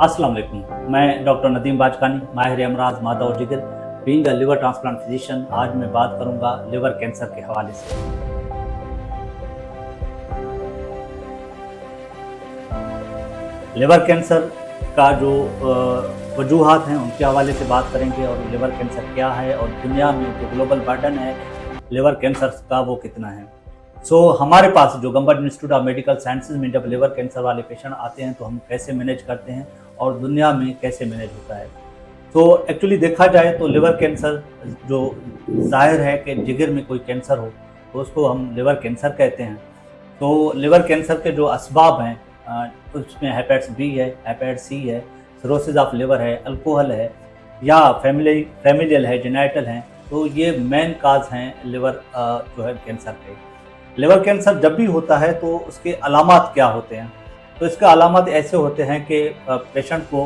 अस्सलाम वालेकुम। मैं डॉक्टर नदीम बाजकानी, माहिर अमराज मादा और जिगर, being a liver transplant physician. आज मैं बात करूंगा लिवर कैंसर के हवाले से। लिवर कैंसर का जो वजूहात हैं उनके हवाले से बात करेंगे और लिवर कैंसर क्या है और दुनिया में जो ग्लोबल बर्डन है लिवर कैंसर का वो कितना है। हमारे पास जो government institute of medical sciences में जब लिवर कैंसर वाले पेशेंट आते हैं तो हम कैसे मैनेज करते हैं और दुनिया में कैसे मैनेज होता है। एक्चुअली देखा जाए तो लिवर कैंसर जो जाहिर है कि जिगर में कोई कैंसर हो तो उसको हम लिवर कैंसर कहते हैं। तो लिवर कैंसर के जो असबाब हैं उसमें हेपेटाइटिस बी है, हेपेटाइटिस सी है, सिरोसिस ऑफ लिवर है, अल्कोहल है या फैमिलियल है, जेनेटल हैं। तो ये मेन काज हैं लिवर जो है कैंसर के। लिवर कैंसर जब भी होता है तो उसके अलामात क्या होते हैं? तो इसके अलामात ऐसे होते हैं कि पेशेंट को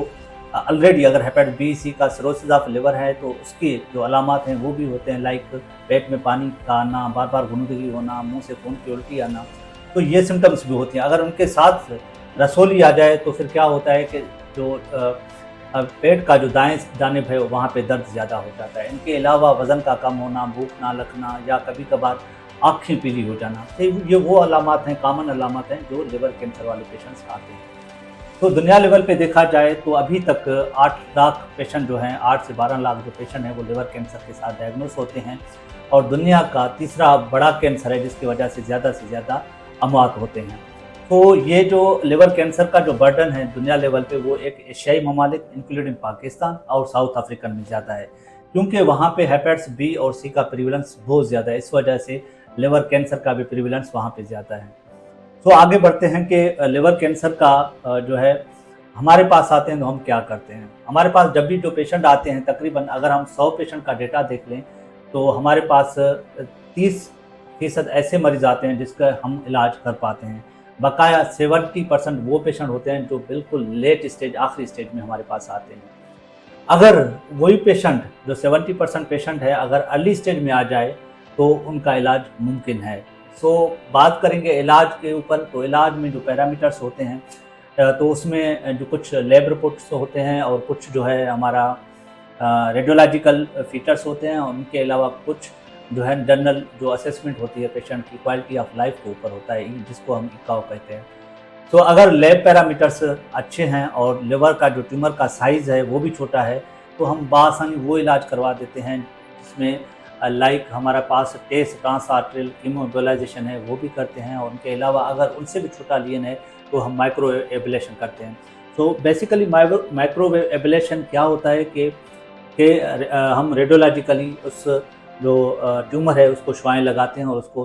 ऑलरेडी अगर हेपेटाइटिस बी सी का सिरोसिस ऑफ लिवर है तो उसके जो अलामात हैं वो भी होते हैं, लाइक पेट में पानी का आना, बार बार गुनगुनी होना, मुंह से खून की उल्टी आना। तो ये सिम्टम्स भी होती हैं। अगर उनके साथ रसोली आ जाए तो फिर क्या होता है कि जो पेट का जो दाएं जानिब है वहाँ पे दर्द ज़्यादा हो जाता है। इनके अलावा वज़न का कम होना, भूख ना लगना या कभी कभार आँखें पीली हो जाना, तो ये वो अलामात हैं, कॉमन अलामात हैं जो लिवर कैंसर वाले पेशेंट्स आते हैं। तो दुनिया लेवल पे देखा जाए तो अभी तक 8 लाख पेशेंट जो हैं, 8 से 12 लाख जो पेशेंट हैं वो लिवर कैंसर के साथ डायग्नोस होते हैं और दुनिया का तीसरा बड़ा कैंसर है जिसकी वजह से ज़्यादा अमवात होते हैं। तो ये जो लिवर कैंसर का जो बर्डन है दुनिया लेवल पे वो एक एशियाई ममालिक इंक्लूडिंग पाकिस्तान और साउथ अफ्रीका में ज़्यादा है, क्योंकि वहाँ पे हेपेटाइटिस बी और सी का प्रिवेलेंस बहुत ज़्यादा है। इस वजह से लिवर कैंसर का भी प्रिवेलेंस वहाँ पे ज़्यादा है। आगे बढ़ते हैं कि लिवर कैंसर का जो है हमारे पास आते हैं तो हम क्या करते हैं। हमारे पास जब भी जो पेशेंट आते हैं, तकरीबन अगर हम 100 पेशेंट का डेटा देख लें तो हमारे पास 30% ऐसे मरीज आते हैं जिसका हम इलाज कर पाते हैं। बकाया 70% वो पेशेंट होते हैं जो बिल्कुल लेट स्टेज, आखिरी स्टेज में हमारे पास आते हैं। अगर वही पेशेंट जो 70% पेशेंट है अगर अर्ली स्टेज में आ जाए तो उनका इलाज मुमकिन है। बात करेंगे इलाज के ऊपर, तो इलाज में जो पैरामीटर्स होते हैं तो उसमें जो कुछ लैब रिपोर्ट्स होते हैं और कुछ जो है हमारा रेडियोलॉजिकल फीचर्स होते हैं, और उनके अलावा कुछ जो है जनरल जो असेसमेंट होती है पेशेंट की क्वालिटी ऑफ लाइफ के ऊपर होता है, जिसको हम इकाओ कहते हैं। अगर लैब पैरामीटर्स अच्छे हैं और लिवर का जो ट्यूमर का साइज़ है वो भी छोटा है तो हम बासानी वो इलाज करवा देते हैं जिसमें लाइक हमारा पास टेस्ट ट्रांसआर्टरियल कीमोबोलाइजेशन है वो भी करते हैं, और उनके अलावा अगर उनसे भी छोटा लीन है तो हम माइक्रोवेव एब्लेशन करते हैं। बेसिकली माइक्रोवेव एब्लेशन क्या होता है कि हम रेडियोलॉजिकली उस जो ट्यूमर है उसको शुआएं लगाते हैं और उसको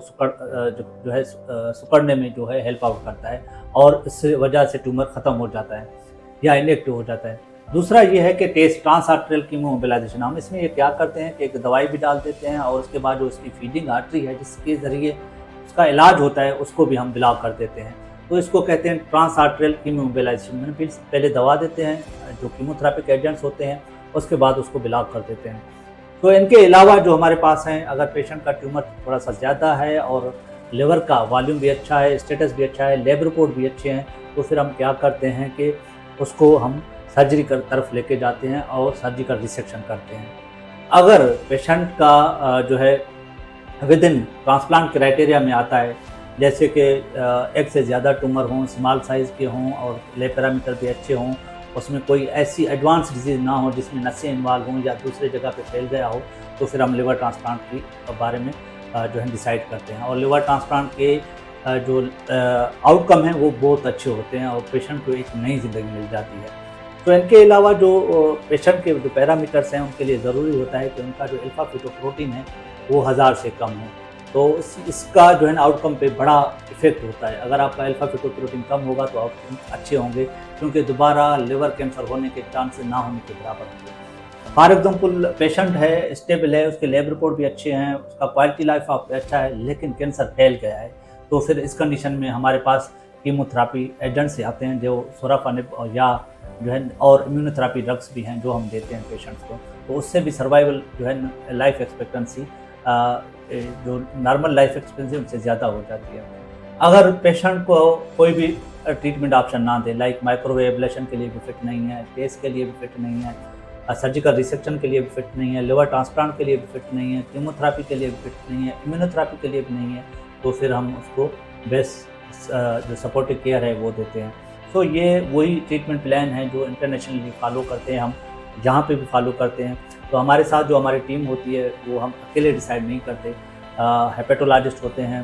सुकड़ने में जो है हेल्प आउट करता है और इस वजह से ट्यूमर ख़त्म हो जाता है या इनएक्टिव हो जाता है। दूसरा ये है कि टेस्ट ट्रांसआर्टरियल कीमोबोलाइजेशन, हम इसमें ये क्या करते हैं कि एक दवाई भी डाल देते हैं और उसके बाद जो उसकी फीडिंग आर्टरी है जिसके ज़रिए उसका इलाज होता है उसको भी हम ब्लॉक कर देते हैं। तो इसको कहते हैं ट्रांसआर्टरियल कीमोबोलाइजेशन। मैंने पहले दवा देते हैं जो कीमोथेरेपिक एजेंट्स होते हैं, उसके बाद उसको ब्लॉक कर देते हैं। इनके अलावा जो हमारे पास हैं, अगर पेशेंट का ट्यूमर थोड़ा सा ज़्यादा है और लिवर का वॉल्यूम भी अच्छा है, स्टेटस भी अच्छा है, लैब रिपोर्ट भी अच्छे हैं, तो फिर हम क्या करते हैं कि उसको हम सर्जरी की तरफ लेके जाते हैं और सर्जिकल रिसेक्शन करते हैं। अगर पेशेंट का जो है विद इन ट्रांसप्लांट क्राइटेरिया में आता है, जैसे कि एक से ज़्यादा ट्यूमर हों, स्मॉल साइज़ के हों और लैब पैरामीटर भी अच्छे हों, उसमें कोई ऐसी एडवांस डिजीज़ ना हो जिसमें नसें इन्वॉल्व हों या दूसरे जगह पे फैल गया हो, तो फिर हम लिवर ट्रांसप्लांट के बारे में जो है डिसाइड करते हैं। और लिवर ट्रांसप्लांट के जो आउटकम हैं वो बहुत अच्छे होते हैं और पेशेंट को एक नई ज़िंदगी मिल जाती है। इनके अलावा जो पेशेंट के जो पैरामीटर्स हैं उनके लिए ज़रूरी होता है कि उनका जो अल्फा फीटोप्रोटीन है वो 1000 से कम हो, तो इसका जो है ना आउटकम पे बड़ा इफेक्ट होता है। अगर आपका अल्फा फीटोप्रोटीन कम होगा तो आउटकम अच्छे होंगे, क्योंकि दोबारा लिवर कैंसर होने के चांसेस ना होने के बराबर होंगे। फॉर एग्जाम्पल पेशेंट है, स्टेबल है, उसके लैब रिपोर्ट भी अच्छे हैं, उसका क्वालिटी लाइफ ऑफ अच्छा है, लेकिन कैंसर फैल गया है, तो फिर इस कंडीशन में हमारे पास कीमोथेरेपी एजेंट्स आते हैं जो सोराफानिब या जो है और इम्यूनोथेरेपी ड्रग्स भी हैं जो हम देते हैं पेशेंट्स को। तो उससे भी सर्वाइवल जो है लाइफ एक्सपेक्टेंसी जो नॉर्मल लाइफ एक्सपेक्टेंसी उनसे ज़्यादा हो जाती है। अगर पेशेंट को कोई भी ट्रीटमेंट ऑप्शन ना दें, लाइक माइक्रोवेव एब्लेशन के लिए भी फिट नहीं है, टेस्ट के लिए भी फिट नहीं है, सर्जिकल रिसेक्शन के लिए भी फिट नहीं है, लिवर ट्रांसप्लांट के लिए भी फिट नहीं है, कीमोथेरेपी के लिए भी फिट नहीं है, इम्यूनोथेरेपी के लिए भी नहीं है, तो फिर हम उसको बेस्ट जो सपोर्टिव केयर है वो देते हैं। तो ये वही ट्रीटमेंट प्लान है जो इंटरनेशनली फॉलो करते हैं, हम जहाँ पे भी फॉलो करते हैं। तो हमारे साथ जो हमारी टीम होती है वो हम अकेले डिसाइड नहीं करते, हेपेटोलॉजिस्ट होते हैं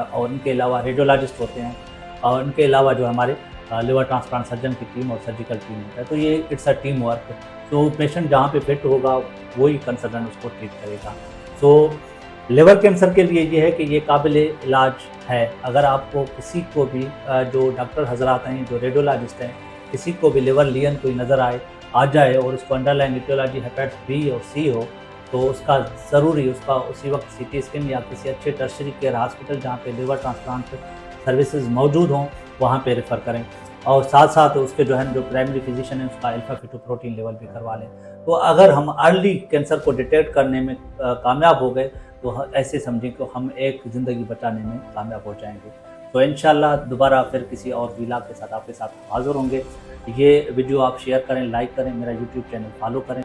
और उनके अलावा रेडियोलॉजिस्ट होते हैं, और उनके अलावा जो हमारे लिवर ट्रांसप्लांट सर्जन की टीम और सर्जिकल टीम होता है। तो ये इट्स अ टीम वर्क। तो पेशेंट जहाँ पे फिट होगा वही कंसल्टेंट उसको ट्रीट करेगा। सो लिवर कैंसर के लिए ये है कि ये काबिल इलाज है। अगर आपको किसी को भी जो डॉक्टर हजरात हैं, जो रेडियोलॉजिस्ट हैं, किसी को भी लिवर लीजन कोई नज़र आ जाए और उसको अंडरलाइन इटियोलॉजी हेपेटाइटिस बी और सी हो, तो उसका ज़रूरी उसका उसी वक्त सीटी स्कैन या किसी अच्छे टर्शरी केयर हॉस्पिटल जहाँ पे लिवर ट्रांसप्लांट सर्विसेज मौजूद हों वहाँ पे रेफ़र करें, और साथ साथ उसके जो प्राइमरी फिजिशियन है उसका अल्फा फेटोप्रोटीन लेवल भी करवा लें। तो अगर हम अर्ली कैंसर को डिटेक्ट करने में कामयाब हो गए तो ऐसे समझें कि हम एक ज़िंदगी बचाने में कामयाब हो जाएंगे। तो इंशाल्लाह दोबारा फिर किसी और व्लॉग के साथ आपके साथ हाज़िर होंगे। ये वीडियो आप शेयर करें, लाइक करें, मेरा यूट्यूब चैनल फॉलो करें।